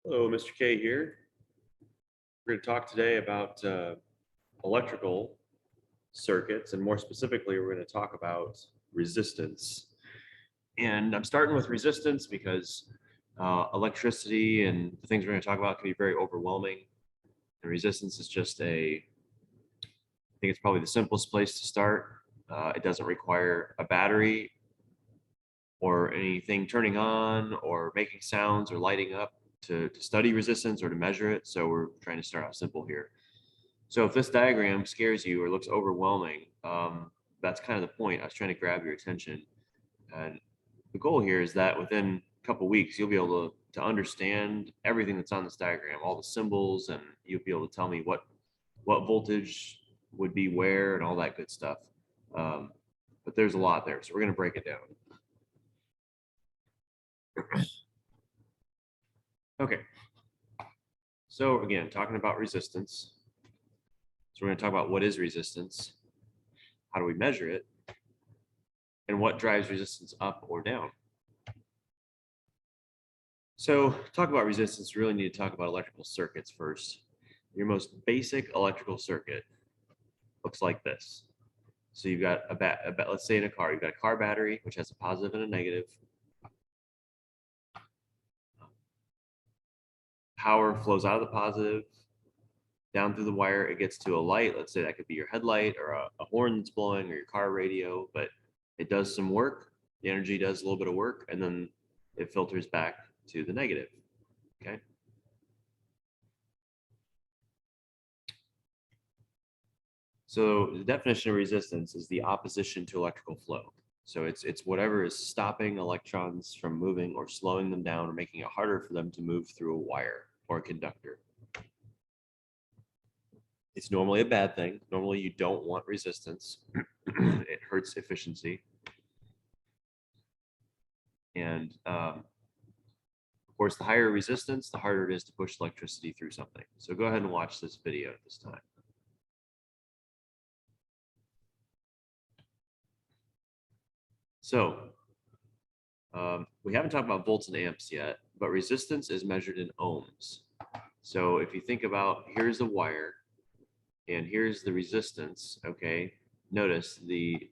Hello, Mr. K here. We're going to talk today about electrical circuits, and more specifically, we're going to talk about resistance. And I'm starting with resistance because electricity and the things we're going to talk about can be very overwhelming. And resistance is just I think it's probably the simplest place to start. It doesn't require a battery or anything turning on or making sounds or lighting up to study resistance or to measure it. So we're trying to start out simple here. So if this diagram scares you or looks overwhelming, that's kind of the point. I was trying to grab your attention. And the goal here is that within a couple weeks, you'll be able to understand everything that's on this diagram, all the symbols, and you'll be able to tell me what voltage would be where and all that good stuff. But there's a lot there, so we're going to break it down. Okay. So again, talking about resistance. So we're going to talk about what is resistance, how do we measure it, and what drives resistance up or down. So talk about resistance, we really need to talk about electrical circuits first. Your most basic electrical circuit looks like this. So you've got let's say in a car, you've got a car battery, which has a positive and a negative. Power flows out of the positive, down through the wire, it gets to a light. Let's say that could be your headlight or a horn that's blowing or your car radio, but it does some work. The energy does a little bit of work, and then it filters back to the negative, okay? So the definition of resistance is the opposition to electrical flow. So it's whatever is stopping electrons from moving or slowing them down or making it harder for them to move through a wire or a conductor. It's normally a bad thing. Normally you don't want resistance. It hurts efficiency. And of course, the higher resistance, the harder it is to push electricity through something. So go ahead and watch this video at this time. So we haven't talked about volts and amps yet, but resistance is measured in ohms. So if you think about, here's the wire, and here's the resistance, okay? Notice the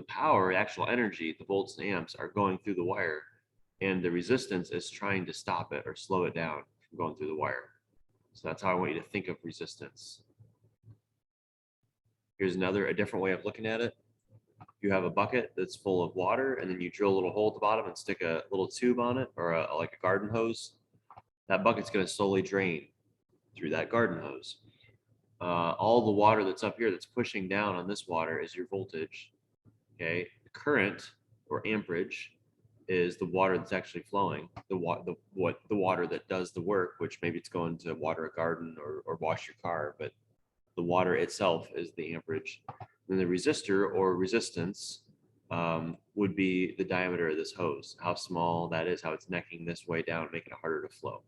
power, actual energy, the volts and amps are going through the wire, and the resistance is trying to stop it or slow it down from going through the wire. So that's how I want you to think of resistance. Here's a different way of looking at it. You have a bucket that's full of water, and then you drill a little hole at the bottom and stick a little tube on it, or like a garden hose. That bucket's going to slowly drain through that garden hose. All the water that's up here that's pushing down on this water is your voltage. Okay, the current or amperage is the water that's actually flowing. The water that does the work, which maybe it's going to water a garden or wash your car, but the water itself is the amperage. Then the resistor or resistance would be the diameter of this hose, how small that is, how it's necking this way down, making it harder to flow.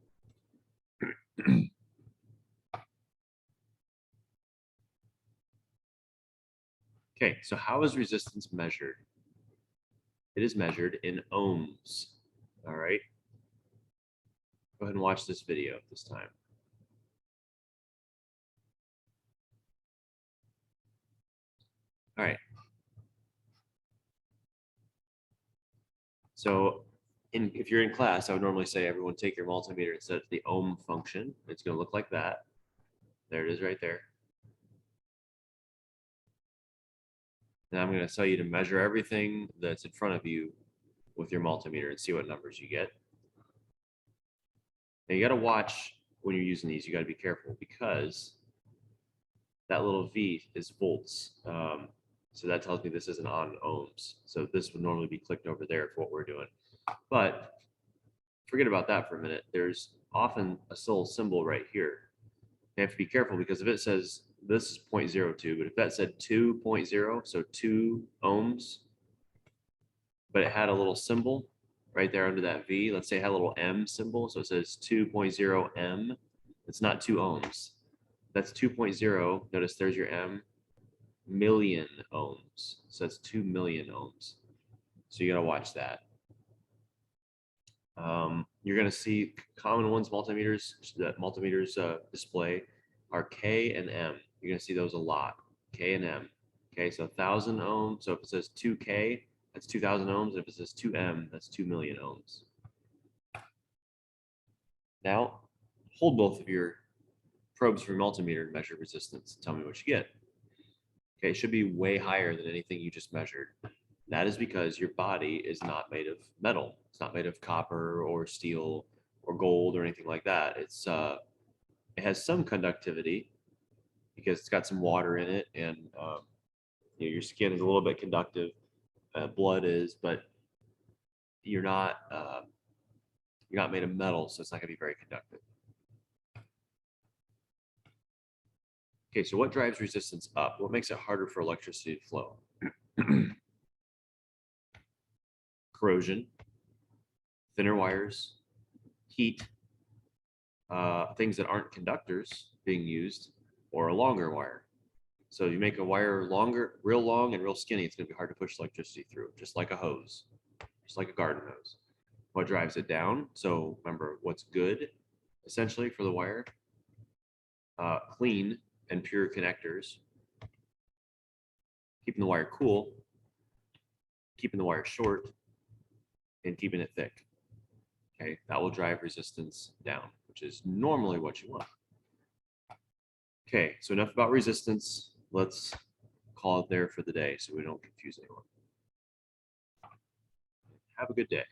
Okay, so how is resistance measured? It is measured in ohms. All right. Go ahead and watch this video at this time. All right. So if you're in class, I would normally say everyone take your multimeter and set it to the ohm function. It's going to look like that. There it is right there. And I'm going to tell you to measure everything that's in front of you with your multimeter and see what numbers you get. Now you got to watch when you're using these. You got to be careful because that little V is volts. So that tells me this isn't on ohms. So this would normally be clicked over there for what we're doing. But forget about that for a minute. There's often a little symbol right here. You have to be careful because if it says this is 0.02, but if that said 2.0, so 2 ohms, but it had a little symbol right there under that V, let's say it had a little M symbol, so it says 2.0 M, it's not 2 ohms. That's 2.0, notice there's your M, million ohms. So that's 2 million ohms. So you gotta watch that. you're going to see common ones multimeters that multimeters display are K and M. You're going to see those a lot, K and M. Okay, so 1,000 ohms. So if it says 2K, that's 2,000 ohms. If it says 2M, that's 2 million ohms. Now, hold both of your probes from your multimeter and measure resistance. Tell me what you get. Okay, it should be way higher than anything you just measured. That is because your body is not made of metal. It's not made of copper or steel or gold or anything like that. It has some conductivity because it's got some water in it, and your skin is a little bit conductive. Blood is, but you're not made of metal, so it's not going to be very conductive. Okay, so what drives resistance up? What makes it harder for electricity to flow? Corrosion, thinner wires, heat, things that aren't conductors being used, or a longer wire. So you make a wire longer, real long and real skinny, it's going to be hard to push electricity through, just like a hose, just like a garden hose. What drives it down? So remember, what's good, essentially, for the wire? Clean and pure connectors, keeping the wire cool, keeping the wire short, and keeping it thick. Okay, that will drive resistance down, which is normally what you want. Okay, so enough about resistance. Let's call it there for the day so we don't confuse anyone. Have a good day.